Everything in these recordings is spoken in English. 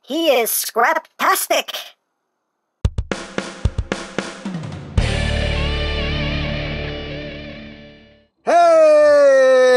He is scrap-tastic. Hey!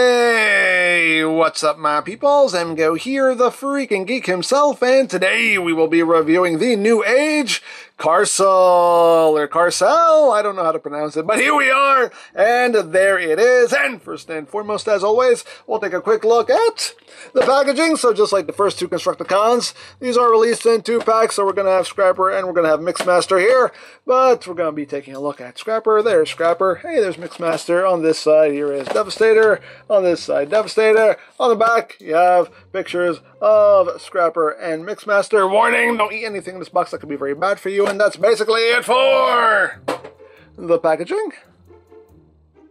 What's up, my peoples? EmGo here, the freaking geek himself, and today we will be reviewing the Newage CARCEL, or CARCEL, I don't know how to pronounce it, but here we are, and there it is. And first and foremost, as always, we'll take a quick look at the packaging. So just like the first two Constructicons, these are released in 2-packs, so we're going to have Scrapper and we're going to have Mixmaster here, but we're going to be taking a look at Scrapper. There's Scrapper. Hey, there's Mixmaster. On this side, here is Devastator. On this side, Devastator. On the back, you have pictures of Scrapper and Mixmaster. Warning, don't eat anything in this box that could be very bad for you. And that's basically it for the packaging.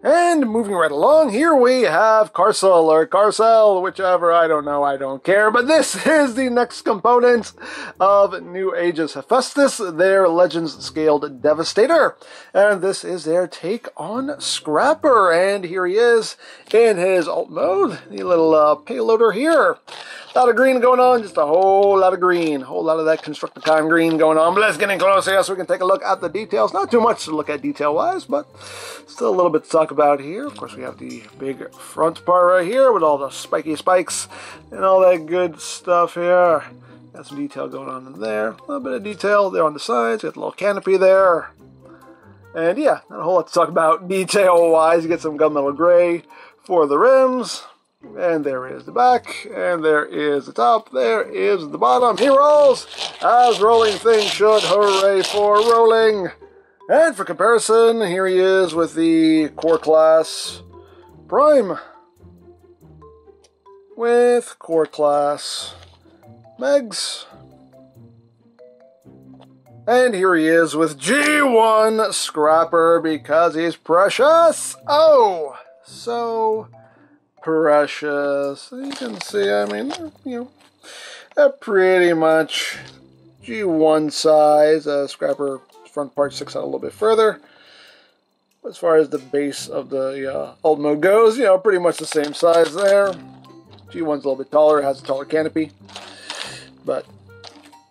And moving right along, here we have CARCEL, or CARCEL, whichever, I don't know, I don't care. But this is the next component of Newage's Hephaestus, their Legends Scaled Devastator. And this is their take on Scrapper. And here he is in his alt mode, the little payloader here. A lot of green going on, just a whole lot of green. A whole lot of that Constructicon green going on. But let's get in close here so we can take a look at the details. Not too much to look at detail-wise, but still a little bit to talk about here. Of course, we have the big front part right here with all the spiky spikes and all that good stuff here. Got some detail going on in there. A little bit of detail there on the sides. Got the little canopy there. And yeah, not a whole lot to talk about detail-wise. You get some gunmetal gray for the rims. And there is the back, and there is the top, there is the bottom. He rolls, as rolling things should. Hooray for rolling! And for comparison, here he is with the Core Class Prime, with Core Class Megs. And here he is with G1 Scrapper, because he's precious. Oh, so precious. You can see, I mean, you know, pretty much G1 size. Scrapper front part sticks out a little bit further. As far as the base of the alt mode goes, you know, pretty much the same size there. G1's a little bit taller, has a taller canopy. But,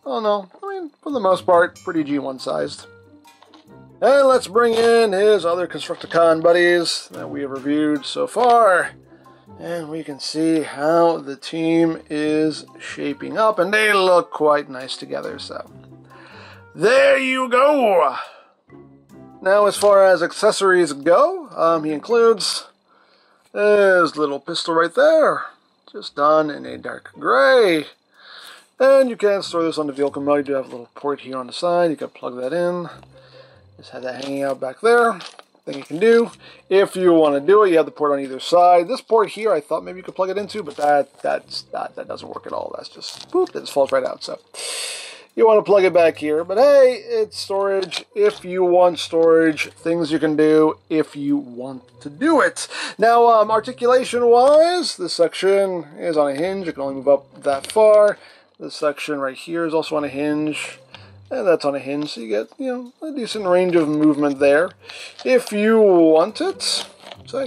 oh no, I mean, for the most part, pretty G1 sized. And let's bring in his other Constructicon buddies that we have reviewed so far. And we can see how the team is shaping up, and they look quite nice together, so there you go. Now, as far as accessories go, he includes his little pistol right there, just done in a dark gray. And you can store this on the vehicle mode. You do have a little port here on the side. You can plug that in. Just have that hanging out back there. Thing you can do if you want to do it. You have the port on either side. This port here, I thought maybe you could plug it into, but that doesn't work at all. That's just boop, it just falls right out. So you want to plug it back here. But hey, it's storage. If you want storage, things you can do if you want to do it. Now, articulation-wise, this section is on a hinge. You can only move up that far. This section right here is also on a hinge. And that's on a hinge, so you get, you know, a decent range of movement there. If you want it, so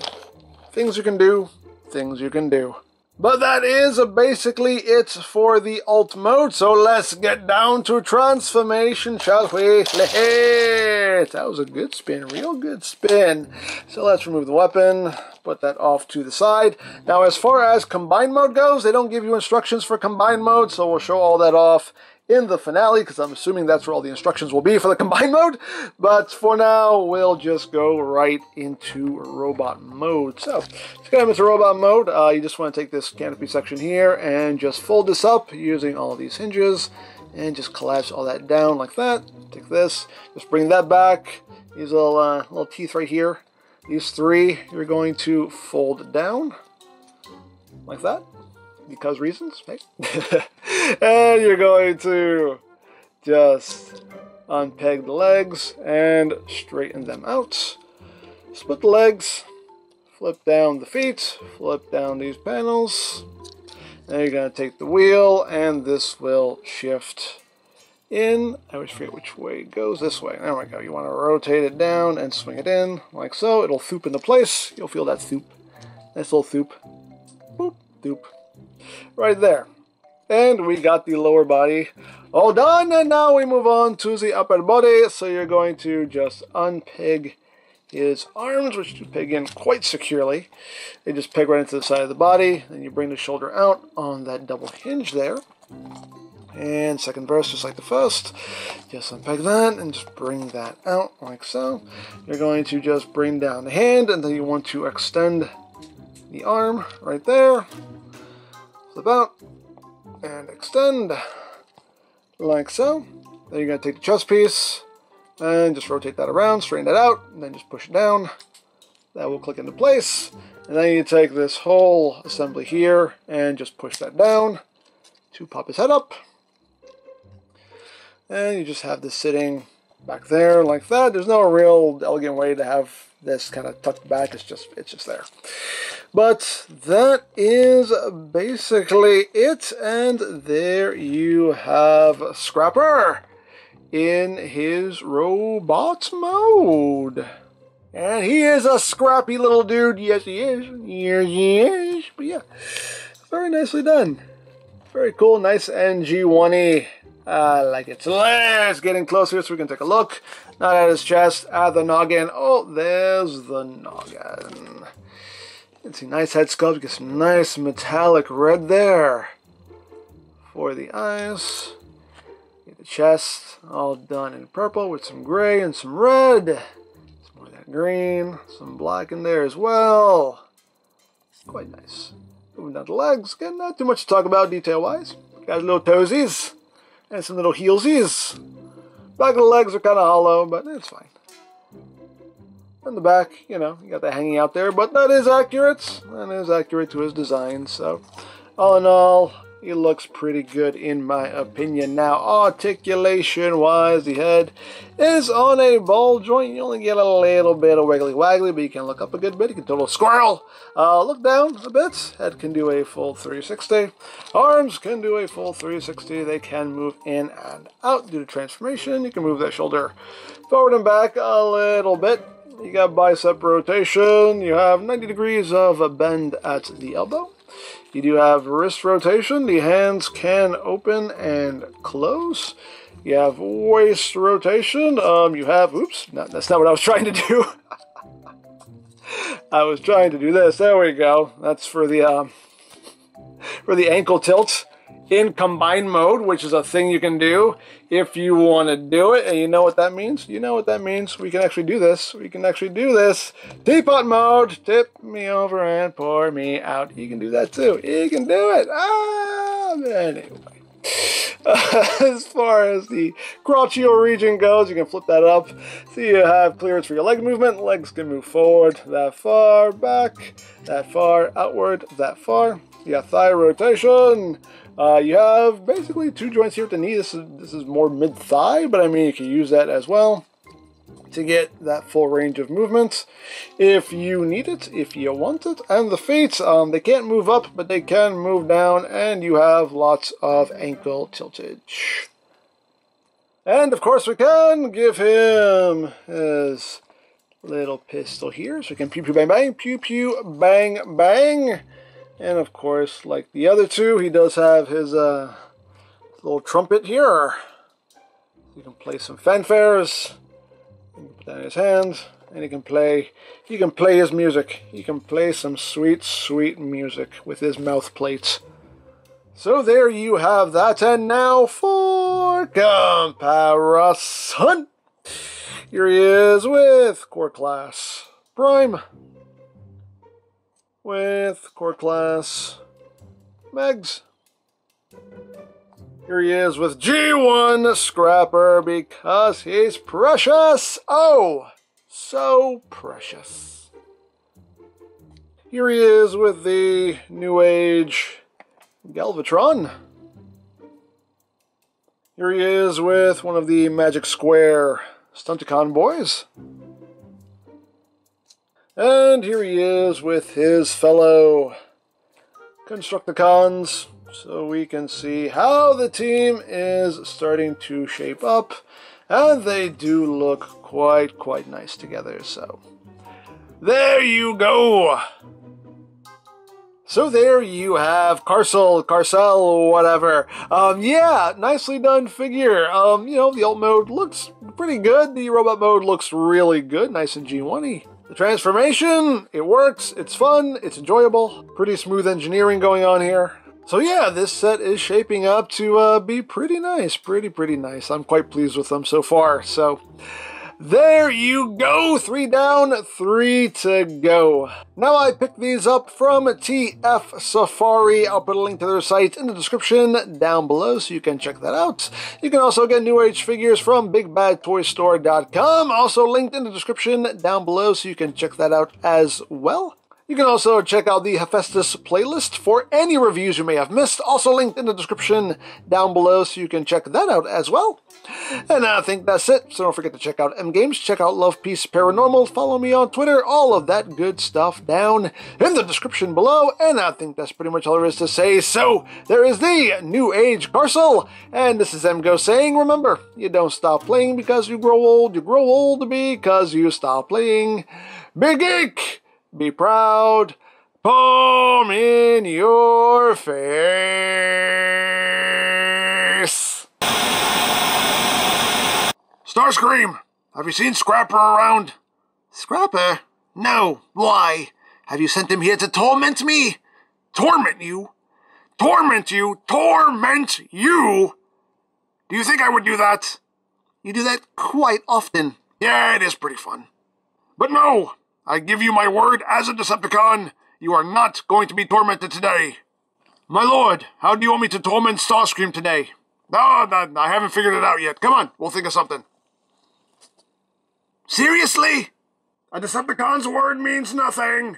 things you can do, things you can do. But that is basically it for the alt mode, so let's get down to transformation, shall we? That was a good spin, real good spin. So let's remove the weapon, put that off to the side. Now, as far as combined mode goes, they don't give you instructions for combined mode, so we'll show all that off in the finale, because I'm assuming that's where all the instructions will be for the combined mode. But for now, we'll just go right into robot mode. So, to get into robot mode, you just want to take this canopy section here and just fold this up using all of these hinges and just collapse all that down like that. Take this, just bring that back. These little teeth right here. These three, you're going to fold down like that. Because reasons, right? And you're going to just unpeg the legs and straighten them out. Split the legs, flip down the feet, flip down these panels. Then you're going to take the wheel, and this will shift in. I always forget which way it goes. This way. There we go. You want to rotate it down and swing it in, like so. It'll thoop into place. You'll feel that thoop. Nice little thoop. Boop, thoop. Right there. And we got the lower body all done, and now we move on to the upper body. So you're going to just unpeg his arms, which you peg in quite securely. They just peg right into the side of the body, and you bring the shoulder out on that double hinge there. And second verse, just like the first, just unpeg that and just bring that out like so. You're going to just bring down the hand, and then you want to extend the arm right there. Flip out and extend like so. Then you're going to take the chest piece and just rotate that around, straighten that out, and then just push it down. That will click into place. And then you take this whole assembly here and just push that down to pop his head up. And you just have this sitting back there like that. There's no real elegant way to have this kind of tucked back. It's just there. But that is basically it, and there you have Scrapper in his robot mode. And he is a scrappy little dude. Yes, he is. Yes, he is. But yeah, very nicely done. Very cool. Nice NG1-y. I like it. So let's get in closer so we can take a look. Not at his chest, at the noggin. Oh, there's the noggin. You can see nice head sculpt. Get some nice metallic red there for the eyes. Get the chest all done in purple with some gray and some red. Some more of that green. Some black in there as well. Quite nice. Moving down the legs. Again, not too much to talk about detail-wise. Got little toesies. And some little heelsies. Back of the legs are kind of hollow, but it's fine. And the back, you know, you got that hanging out there, but that is accurate. That is accurate to his design. So, all in all, he looks pretty good in my opinion. Now, articulation-wise, the head is on a ball joint. You only get a little bit of wiggly-waggly, but you can look up a good bit. You can do a little squirrel. Look down a bit. Head can do a full 360. Arms can do a full 360. They can move in and out due to transformation. You can move that shoulder forward and back a little bit. You got bicep rotation. You have 90 degrees of a bend at the elbow. You do have wrist rotation. The hands can open and close. You have waist rotation. You have, oops, no, that's not what I was trying to do. I was trying to do this. There we go. That's for the ankle tilt in combined mode, which is a thing you can do if you want to do it. And you know what that means? You know what that means. We can actually do this. We can actually do this. Teapot mode. Tip me over and pour me out. You can do that too. You can do it. Anyway. As far as the crotchial region goes, you can flip that up. So you have clearance for your leg movement. Legs can move forward that far, back, that far, outward, that far. You got thigh rotation. You have basically two joints here at the knee. This is more mid-thigh, but I mean, you can use that as well to get that full range of movement if you need it, if you want it. And the feet, they can't move up, but they can move down, and you have lots of ankle tiltage. And of course, we can give him his little pistol here, so we can pew pew bang bang, pew pew bang bang. And of course, like the other two, he does have his little trumpet here. You can play some fanfares. You can put that in his hand, and he can play his music. He can play some sweet, sweet music with his mouth plates. So there you have that, and now for comparison. Here he is with Core Class Prime, with Core Class Megs. Here he is with G1 Scrapper because he's precious. Oh, so precious. Here he is with the Newage Galvatron. Here he is with one of the Magic Square Stunticon boys. And here he is with his fellow Constructicons, so we can see how the team is starting to shape up, and they do look quite nice together, so there you go. So there you have Carcel, whatever. Yeah, nicely done figure. The alt mode looks pretty good. The robot mode looks really good, nice and G1-y. The transformation, it works, it's fun, it's enjoyable. Pretty smooth engineering going on here. So yeah, this set is shaping up to be pretty nice, pretty nice. I'm quite pleased with them so far, so... There you go, 3 down, 3 to go. Now I picked these up from TF Safari. I'll put a link to their site in the description down below so you can check that out. You can also get Newage figures from BigBadToyStore.com, also linked in the description down below so you can check that out as well. You can also check out the Hephaestus playlist for any reviews you may have missed, also linked in the description down below so you can check that out as well. And I think that's it, so don't forget to check out EmGo's, check out Love Peace Paranormal, follow me on Twitter, all of that good stuff down in the description below, and I think that's pretty much all there is to say. So, there is the Newage CARCEL, and this is EmGo saying, remember, you don't stop playing because you grow old because you stop playing. Big geek! Be proud, palm in your face. Starscream, have you seen Scrapper around? Scrapper? No. Why? Have you sent him here to torment me? Torment you? Torment you? Torment you? Do you think I would do that? You do that quite often. Yeah, it is pretty fun. But no! I give you my word as a Decepticon, you are not going to be tormented today. My lord, how do you want me to torment Starscream today? No, I haven't figured it out yet. Come on, we'll think of something. Seriously? A Decepticon's word means nothing.